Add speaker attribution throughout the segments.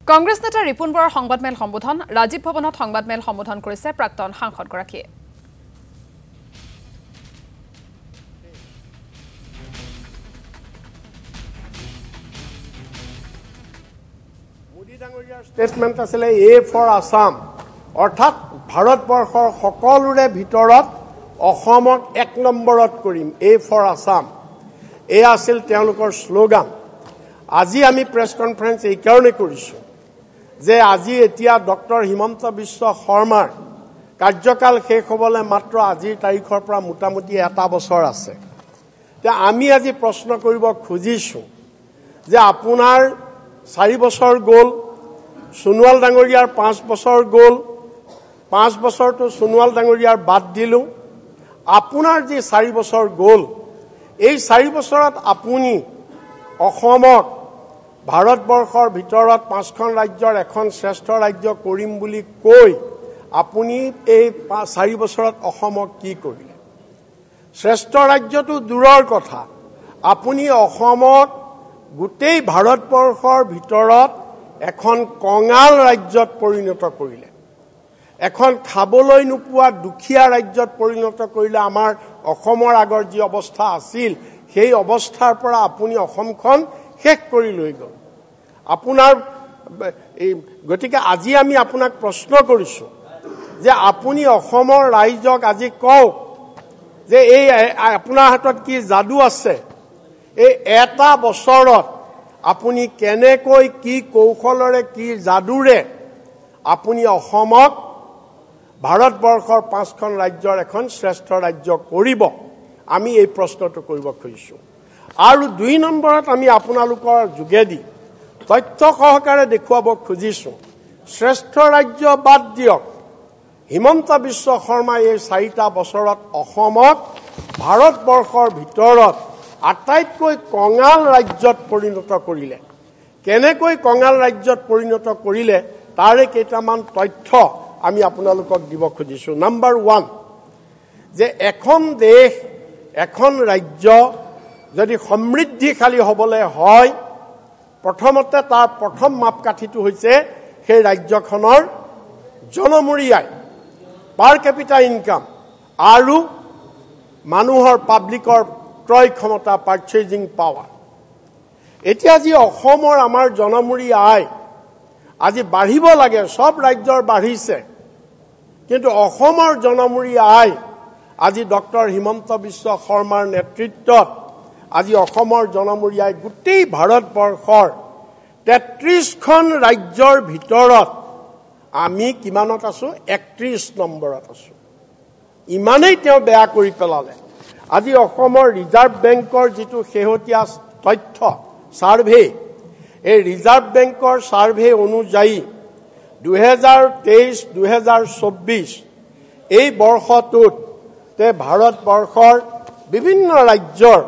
Speaker 1: কংগ্ৰেছ নেতা ৰিপুন বৰাৰ সংবাদমেল সম্বোধন ৰাজীৱ ভৱনত সংবাদমেল সম্বোধন কৰিছে প্ৰাক্তন সাংসদগৰাকীয়ে
Speaker 2: মোদী ডাঙৰীয়াৰ ষ্টেটমেণ্ট আছিলে এ ফৰ আসাম অৰ্থাৎ ভাৰতবৰ্ষৰ সকলোৰে ভিতৰত অসমক ১ নম্বৰত কৰিম এ ফৰ আসাম এ আছিল তেওঁলোকৰ শ্লোগান আজি আমি প্ৰেছ কনফাৰেন্স এই কাৰণে কৰিছো যে আজি এতিয়া ডক্টৰ হিমন্ত বিশ্ব শৰ্মাৰ কাৰ্যকাল শেষ হ'বলৈ মাত্ৰ আজিৰ তাৰিখৰ পৰা মোটামুটি 1 বছৰ আছে তে আমি আজি প্ৰশ্ন কৰিব খুজিছো যে আপোনাৰ 4 বছৰ গ'ল সোণোৱাল ডাঙৰীয়াৰ 5 বছৰ গ'ল 5 বছৰটো সোণোৱাল ডাঙৰীয়াৰ বাদ দিলো আপোনাৰ যে 4 বছৰ গ'ল এই 4 বছৰত আপুনি অসমক ভাৰতবৰ্ষৰ ভিতৰত 5খন ৰাজ্যৰ এখন শ্ৰেষ্ঠ ৰাজ্য কৰিম বুলি কৈ আপুনি এই 4 বছৰত অসমক কি কৰিলে শ্ৰেষ্ঠ ৰাজ্যটো দূৰৰ কথা আপুনি অসমক গোটেই ভাৰতবৰ্ষৰ ভিতৰত এখন কঙাল ৰাজ্যত পৰিণত কৰিলে এখন খাবলৈ নোপোৱা দুখীয়া ৰাজ্যত পৰিণত কৰিলে আমাৰ অসমৰ আগৰ যি অৱস্থা আছিল সেই অৱস্থাৰ পৰা আপুনি অসমখন শেষ কৰি লৈ গ'ল আপোনাৰ গতিকে আজি আমি আপোনাক প্ৰশ্ন কৰিছো যে আপুনি অসমৰ ৰাইজক আজি কওক যে এই আপোনাৰ হাতত কি যাদু আছে এই এটা বছৰত আপুনি কেনেকৈ কি কৌশলৰে কি যাদুৰে আপুনি অসমক ভাৰতবৰ্ষৰ 5খন ৰাজ্যৰ এখন শ্ৰেষ্ঠ ৰাজ্য কৰিব আমি এই প্ৰশ্নটো কৰিব খুজিছো আৰু 2 নম্বৰত আমি আপোনালোকৰ যোগেদি তথ্য সহকাৰে দেখুৱাব খুজিছো শ্ৰেষ্ঠ ৰাজ্য বাদ দিয়ক হিমন্ত বিশ্ব শৰ্মাই এই 4টা বছৰত অসমক ভাৰতবৰ্ষৰ ভিতৰত আটাইতকৈ কঙাল ৰাজ্যত পৰিণত কৰিলে কেনেকৈ কঙাল ৰাজ্যত পৰিণত কৰিলে তাৰে কেইটামান তথ্য আমি আপোনালোকক দিব খুজিছো নাম্বাৰ 1 যে এখন দেশ এখন ৰাজ্য যদি সমৃদ্ধিশালী হ'বলৈ হয় প্ৰথমতে তাৰ প্ৰথম মাপকাঠিটো হৈছে সেই ৰাজ্যখনৰ জনমূৰি আয় পাৰ কেপিটা ইনকাম আৰু মানুহৰ পাব্লিকৰ ক্ৰয় ক্ষমতা পাৰ্চেজিং পাৱাৰ এতিয়া যি অসমৰ আমাৰ জনমূৰি আয় আজি বাঢ়িব লাগে সব ৰাজ্যৰ বাঢ়িছে কিন্তু অসমৰ জনমূৰি আয় আজি ডক্টৰ হিমন্ত বিশ্ব শৰ্মাৰ নেতৃত্বত আজি অসমৰ জনমূৰি আয় গোটেই ভাৰতবৰ্ষৰ 33খন ৰাজ্যৰ ভিতৰত আমি কিমানত আছো 31 নম্বৰত আছো ইমানেই তেওঁ বেয়া কৰি পেলালে আজি অসমৰ ৰিজাৰ্ভ বেংকৰ যিটো শেহতীয়া তথ্য সাৰ্ভে এই ৰিজাৰ্ভ বেংকৰ সাৰ্ভে অনুযায়ী 2023-2024 এই বৰ্ষটোত ভাৰতবৰ্ষৰ বিভিন্ন ৰাজ্যৰ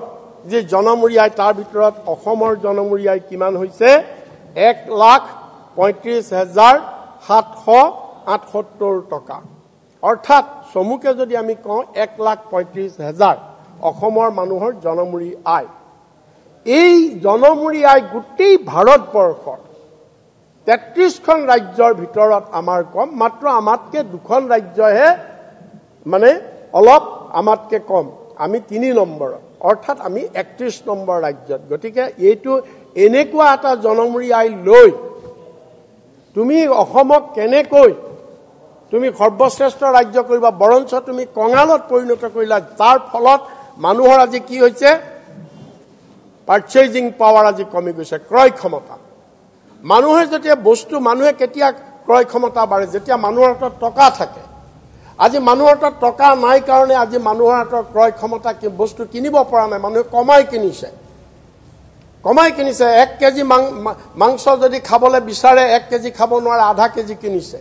Speaker 2: যে জনমূৰি আয় তাৰ ভিতৰত অসমৰ জনমূৰি আয় কিমান হৈছে 1,35,778 টকা অৰ্থাৎ সমুকে যদি আমি কওঁ 1,35,000 অসমৰ মানুহৰ জনমূৰি আয় এই জনমূৰি আয় গোটেই ভাৰতবৰ্ষৰ 33খন ৰাজ্যৰ ভিতৰত আমাৰ কম মাত্ৰ আমাতকে 2খন ৰাজ্যহে মানে অলপ আমাতকে কম আমি 3 নম্বৰত অৰ্থাৎ আমি 31 নম্বৰ ৰাজ্যত গতিকে এইটো এনেকুৱা এটা জনমূৰি আয় লৈ তুমি অসমক কেনেকৈ তুমি সৰ্বশ্ৰেষ্ঠ ৰাজ্য কৰিবা বৰঞ্চ তুমি কঙালত পৰিণত কৰিলা তাৰ ফলত মানুহৰ আজি কি হৈছে পাৰ্চেজিং পাৱাৰ আজি কমি গৈছে ক্ৰয় ক্ষমতা মানুহে যেতিয়া বস্তু মানুহে কেতিয়া ক্ৰয় ক্ষমতা বাঢ়ে যেতিয়া মানুহৰ হাতত টকা থাকে আজি মানুহৰ হাতত টকা নাই কাৰণে আজি মানুহৰ হাতত ক্ৰয় ক্ষমতা কি বস্তু কিনিব পৰা নাই মানুহে কমাই কিনিছে 1 কেজি মাংস যদি খাবলৈ বিচাৰে 1 কেজি খাব নোৱাৰে আধা কেজি কিনিছে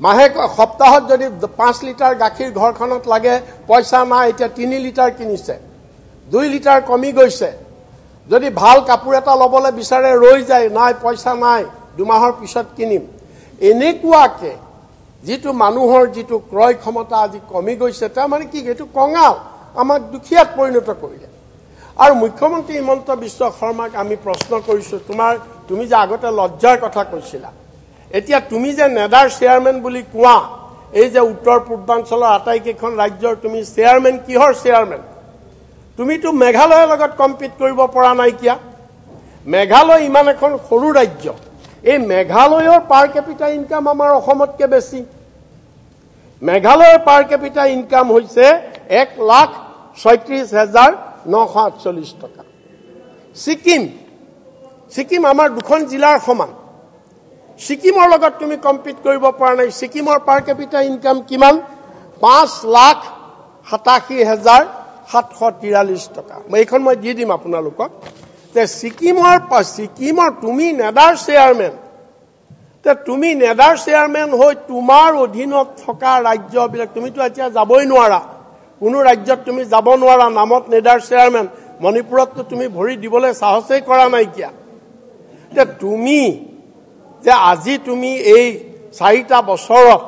Speaker 2: মাহে সপ্তাহত যদি 5 লিটাৰ গাখীৰ ঘৰখনত লাগে পইচা নাই এতিয়া 3 লিটাৰ কিনিছে 2 লিটাৰ কমি গৈছে যদি ভাল কাপোৰ এটা ল'বলৈ বিচাৰে ৰৈ যায় নাই পইচা নাই 2 মাহৰ পিছত কিনিম এনেকুৱাকে যিটো মানুহৰ যিটো ক্ৰয় ক্ষমতা আজি কমি গৈছে তাৰ মানে কি এইটো কঙাল আমাক দুখীয়াত পৰিণত কৰিলে আৰু মুখ্যমন্ত্ৰী হিমন্ত বিশ্ব শৰ্মাক আমি প্ৰশ্ন কৰিছোঁ তুমি যে আগতে লজ্জাৰ কথা কৈছিলা এতিয়া তুমি যে নেডাৰ চেয়াৰমেন বুলি কোৱা এই যে উত্তৰ পূৰ্বাঞ্চলৰ আটাইকেইখন ৰাজ্যৰ তুমি চেয়াৰমেন কিহৰ চেয়াৰমেন তুমিতো মেঘালয়ৰ লগত কম্পিট কৰিব পৰা নাইকিয়া মেঘালয় ইমান এখন সৰু ৰাজ্য এই মেঘালয়ৰ পাৰ কেপিটা ইনকাম আমাৰ অসমতকৈ বেছি মেঘালয়ৰ পাৰ কেপিটা ইনকাম হৈছে 1,36,948 টকা ছিকিম আমাৰ দুখন জিলাৰ সমান ছিকিমৰ লগত তুমি কম্পিট কৰিব পৰা নাই ছিকিমৰ পাৰ কেপিটা ইনকাম কিমান 5,87,743 টকা এইখন মই দি দিম আপোনালোকক তে ছিকিমৰ তুমি নেডাৰ চেয়াৰমেন তে তুমি নেডাৰ চেয়াৰমেন হৈ তোমাৰ অধীনত থকা ৰাজ্যবিলাক তুমিতো এতিয়া যাবই নোৱাৰা কোনো ৰাজ্যত তুমি যাব নোৱাৰা নামত নেডাৰ চেয়াৰমেন মণিপুৰততো তুমি ভৰি দিবলৈ সাহসেই কৰা নাইকিয়া তে তুমি যে আজি তুমি এই 4টা বছৰত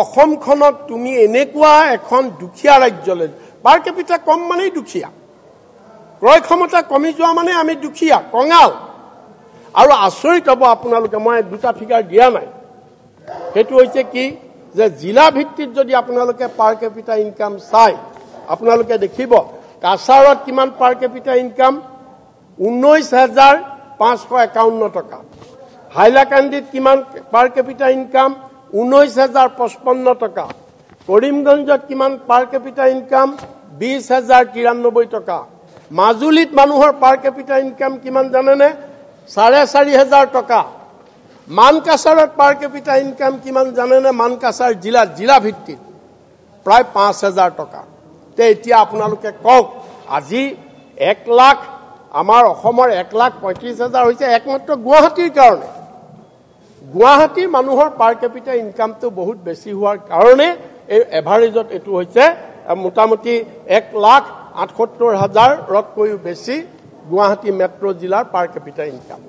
Speaker 2: অসমখনক তুমি এনেকুৱা এখন দুখীয়া ৰাজ্যলৈ পাৰ কেপিটা কম মানেই দুখীয়া ক্ৰয় ক্ষমতা কমি যোৱা মানে আমি দুখীয়া কঙাল আৰু আচৰিত হ'ব আপোনালোকে মই দুটা ফিগাৰ দিয়া নাই সেইটো হৈছে কি যে জিলা ভিত্তিত যদি আপোনালোকে পাৰ কেপিটা ইনকাম চাই আপোনালোকে দেখিব কাছাৰত কিমান পাৰ কেপিটা ইনকাম 19,551 টকা হাইলাকান্দিত কিমান পাৰ কেপিটা ইনকাম 19,055 টকা কৰিমগঞ্জত কিমান পাৰ কেপিটা ইনকাম 20,093 টকা মাজুলীত মানুহৰ পাৰ কেপিটা ইনকাম কিমান জানেনে 4,500 টকা মানকাছাৰত পাৰ কেপিটা ইনকাম কিমান জানেনে মানকাছাৰ জিলা ভিত্তিত প্ৰায় 5,000 টকা তে এতিয়া আপোনালোকে কওক আজি 1 লাখ আমাৰ অসমৰ 1,35,000 হৈছে একমাত্ৰ গুৱাহাটীৰ কাৰণে গুৱাহাটীৰ মানুহৰ পাৰ কেপিটা ইনকামটো বহুত বেছি হোৱাৰ কাৰণে এই এভাৰেজত এটো হৈছে মোটামুটি 1,78,000 ৰতকৈও বেছি গুৱাহাটী মেট্ৰ' জিলাৰ পাৰ কেপিটা ইনকাম